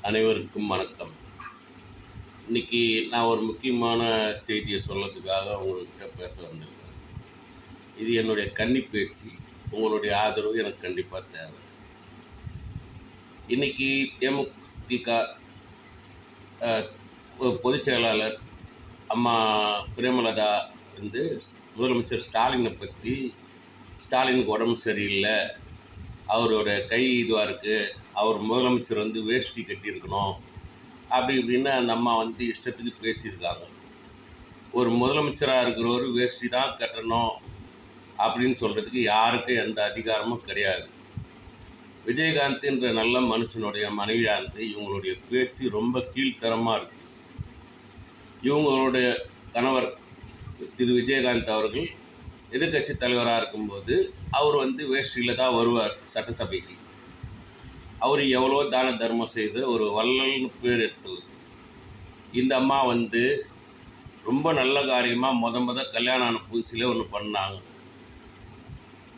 அனைவருக்கும் வணக்கம். இன்னைக்கு நான் ஒரு முக்கியமான செய்தியை சொல்கிறதுக்காக உங்கள்கிட்ட பேச வந்திருக்கேன். இது என்னுடைய கன்னி பேச்சு. உங்களுடைய ஆதரவு எனக்கு கண்டிப்பாக தேவை. இன்னைக்கு தேமுதிக பொதுச் செயலாளர் அம்மா பிரேமலதா வந்து முதலமைச்சர் ஸ்டாலினை பற்றி, ஸ்டாலினுக்கு உடம்பு சரியில்லை, அவரோட கை இதுவாக இருக்குது, அவர் முதலமைச்சர் வந்து வேஷ்டி கட்டியிருக்கணும் அப்படி இப்படின்னு அந்த அம்மா வந்து இஷ்டத்துக்கு பேசியிருக்காங்க. ஒரு முதலமைச்சராக இருக்கிறவர் வேஷ்டி தான் கட்டணும் அப்படின்னு சொல்கிறதுக்கு யாருக்கும் எந்த அதிகாரமும் கிடையாது. விஜயகாந்த் என்ற நல்ல மனுஷனுடைய மனைவியானது இவங்களுடைய பேச்சு ரொம்ப கீழ்த்தரமாக இருக்குது. இவங்களுடைய கணவர் திரு விஜயகாந்த் அவர்கள் எதிர்கட்சி தலைவராக இருக்கும்போது அவர் வந்து வேஷ்டியில் தான் வருவார் சட்டசபைக்கு. அவர் எவ்வளோ தான தர்மம் செய்து ஒரு வள்ளல்னு பேர் எடுத்தவர். இந்த அம்மா வந்து ரொம்ப நல்ல காரியமாக கல்யாணம் ஆன புதுசில் ஒன்று பண்ணாங்க.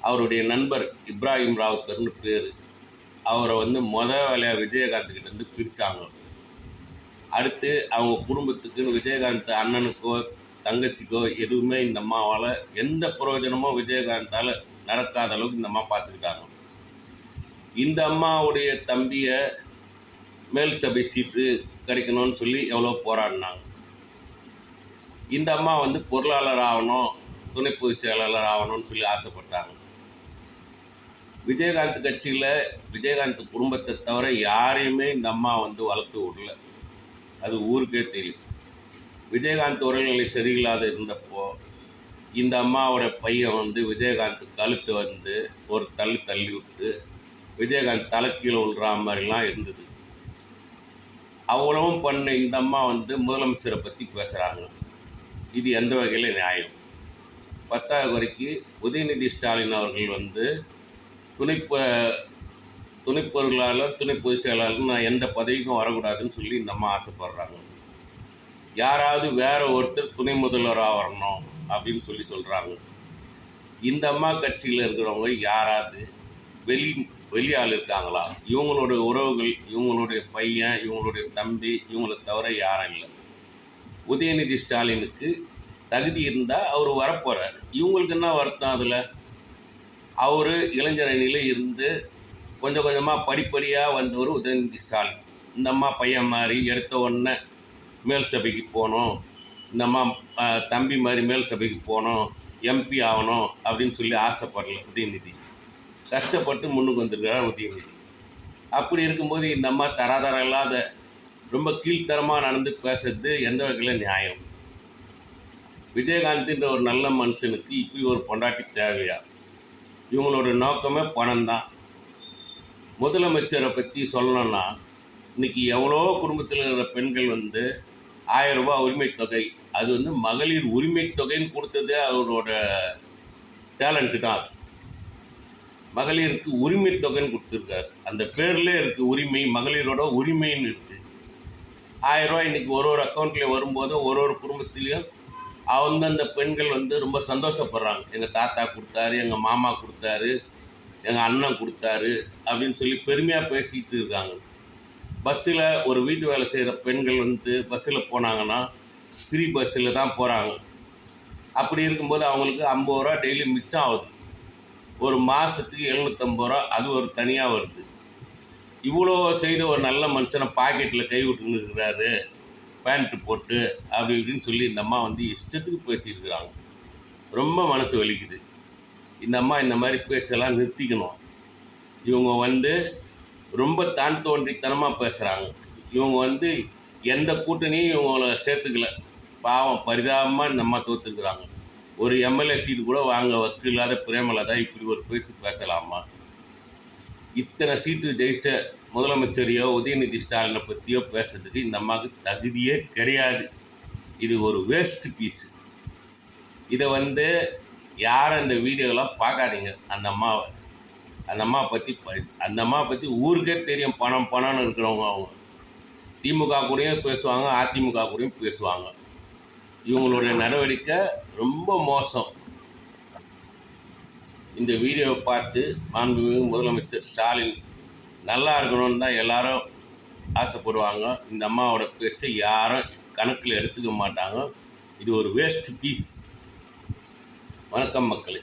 அவருடைய நண்பர் இப்ராஹிம் ராவுத்தர்னு பேர். அவரை வந்து வேலையாக விஜயகாந்த்கிட்டேருந்து பிரித்தாங்க. அடுத்து அவங்க குடும்பத்துக்குன்னு விஜயகாந்த் அண்ணனுக்கோ தங்கச்சிக்கோ எதுவுமே இந்த அம்மாவால் எந்த பிரயோஜனமும் விஜயகாந்தால் நடக்காத அளவுக்கு இந்த அம்மா பார்த்துக்கிட்டாங்க. இந்த அம்மாவுடைய தம்பியை மேல் சபை சீட்டு கிடைக்கணும்னு சொல்லி எவ்வளோ போராடினாங்க. இந்த அம்மா வந்து பொருளாளர் ஆகணும், துணை பொதுச் செயலாளர் ஆகணும்னு சொல்லி ஆசைப்பட்டாங்க. விஜயகாந்த் கட்சியில் விஜயகாந்த் குடும்பத்தை தவிர யாரையுமே இந்த அம்மா வந்து வளர்த்து விடல. அது ஊருக்கே தெரியும். விஜயகாந்த் உடல்நிலை சரியில்லாத இருந்தப்போ இந்த அம்மாவோட பையன் வந்து விஜயகாந்த் கழுத்து வந்து ஒரு தள்ளி விட்டு விஜயகாந்த் தலைக்கீழே விழுற மாதிரிலாம் இருந்தது. அவ்வளவும் பண்ண இந்த அம்மா வந்து முதலமைச்சரை பற்றி பேசுகிறாங்க. இது எந்த வகையில் நியாயம்? 10வது வரைக்கு உதயநிதி ஸ்டாலின் அவர்கள் வந்து துணை பொருளாளர், துணை பொதுச் செயலாளர் நான் எந்த பதவிக்கும் வரக்கூடாதுன்னு சொல்லி இந்த அம்மா ஆசைப்படுறாங்க. யாராவது வேற ஒருத்தர் துணை முதல்வராக வரணும் அப்படின்னு சொல்லி சொல்கிறாங்க. இந்த அம்மா கட்சியில் இருக்கிறவங்க யாராவது வெளி ஆள் இருக்காங்களா? இவங்களுடைய உறவுகள், இவங்களுடைய பையன், இவங்களுடைய தம்பி, இவங்களை தவிர யாரும் இல்லை. உதயநிதி ஸ்டாலினுக்கு தகுதி இருந்தால் அவர் வரப்போகிறார். இவங்களுக்கு என்ன வருத்தம்? அதில் அவர் இளைஞர் அணியில் இருந்து கொஞ்சம் கொஞ்சமாக படிப்படியாக வந்தவர் உதயநிதி ஸ்டாலின். இந்த அம்மா பையன் மாதிரி எடுத்த உடனே மேல் சபைக்கு போகணும், இந்த அம்மா தம்பி மாதிரி மேல் சபைக்கு போகணும், எம்பி ஆகணும் அப்படின்னு சொல்லி ஆசைப்படல உதயநிதி. கஷ்டப்பட்டு முன்னுக்கு வந்திருக்கிறார் உதயநிதி. அப்படி இருக்கும்போது இந்த அம்மா தராதரம் இல்லாத ரொம்ப கீழ்த்தரமாக நடந்து பேசுறது எந்த வகையில் நியாயம்? விஜயகாந்த்ன்ற ஒரு நல்ல மனுஷனுக்கு இப்படி ஒரு பொண்டாட்டி தேவையா? இவங்களோட நோக்கமே பணம் தான். முதலமைச்சரை பற்றி சொல்லணும்னா இன்றைக்கி எவ்வளோ குடும்பத்தில் இருக்கிற பெண்கள் வந்து 1000 ரூபாய் உரிமை தொகை, அது வந்து மகளிர் உரிமை தொகைன்னு கொடுத்ததே அவரோட டேலண்ட்டு தான். மகளிருக்கு உரிமை தொகைன்னு கொடுத்துருக்காரு. அந்த பேர்லேயே இருக்குது உரிமை, மகளிரோட உரிமைன்னு இருக்குது. 1000 ரூபாய் இன்றைக்கி ஒரு அக்கௌண்ட்லேயும் வரும்போது ஒரு குடும்பத்துலேயும் அந்தந்த பெண்கள் வந்து ரொம்ப சந்தோஷப்படுறாங்க. எங்கள் தாத்தா கொடுத்தாரு, எங்கள் மாமா கொடுத்தாரு, எங்கள் அண்ணன் கொடுத்தாரு அப்படின்னு சொல்லி பெருமையாக பேசிக்கிட்டு இருக்காங்க. பஸ்ஸில் ஒரு வீட்டு வேலை செய்கிற பெண்கள் வந்து பஸ்ஸில் போனாங்கன்னா ஃப்ரீ பஸ்ஸில் தான் போகிறாங்க. அப்படி இருக்கும்போது அவங்களுக்கு 50 ரூபா டெய்லி மிச்சம் ஆகுது. ஒரு மாதத்துக்கு 750 ரூபா அது ஒரு தனியாக வருது. இவ்வளோ செய்த ஒரு நல்ல மனுஷனை பாக்கெட்டில் கை விட்டுன்னு இருக்கிறாரு பேண்ட்டு போட்டு அப்படி இப்படின்னு சொல்லி இந்த அம்மா வந்து இஷ்டத்துக்கு பேசியிருக்கிறாங்க. ரொம்ப மனசு வலிக்குது. இந்த அம்மா இந்த மாதிரி பேச்செல்லாம் நிறுத்திக்கணும். இவங்க வந்து ரொம்ப தான் தோன்றித்தனமாக பேசுகிறாங்க. இவங்க வந்து எந்த கூட்டணியும் இவங்கள சேர்த்துக்கல. பாவம் பரிதாபமாக இந்த அம்மா தோற்றுருக்குறாங்க. ஒரு எம்எல்ஏ சீட்டு கூட வாங்க வக்கு இல்லாத பிரேமலதா இப்படி ஒரு பேச்சு பேசலாமா? இத்தனை சீட்டு ஜெயித்த முதலமைச்சரையோ உதயநிதி ஸ்டாலினை பற்றியோ பேசுறதுக்கு இந்த அம்மாவுக்கு தகுதியே கிடையாது. இது ஒரு வேஸ்ட் பீஸு. இதை வந்து யாரும் இந்த வீடியோலாம் பார்க்காதீங்க. அந்த அம்மா பற்றி ஊருக்கே தெரியும். பணம்னு இருக்கிறவங்க. அவங்க திமுக கூடயும் பேசுவாங்க, அதிமுக கூடயும் பேசுவாங்க. இவங்களுடைய நடவடிக்கை ரொம்ப மோசம். இந்த வீடியோவை பார்த்து மாண்புமிகு முதலமைச்சர் ஸ்டாலின் நல்லா இருக்கணும்னு தான் எல்லாரும் ஆசைப்படுவாங்க. இந்த அம்மாவோட பேச்சை யாரும் கணக்கில் எடுத்துக்க மாட்டாங்க. இது ஒரு வேஸ்ட் பீஸ். வணக்கம் மக்களே.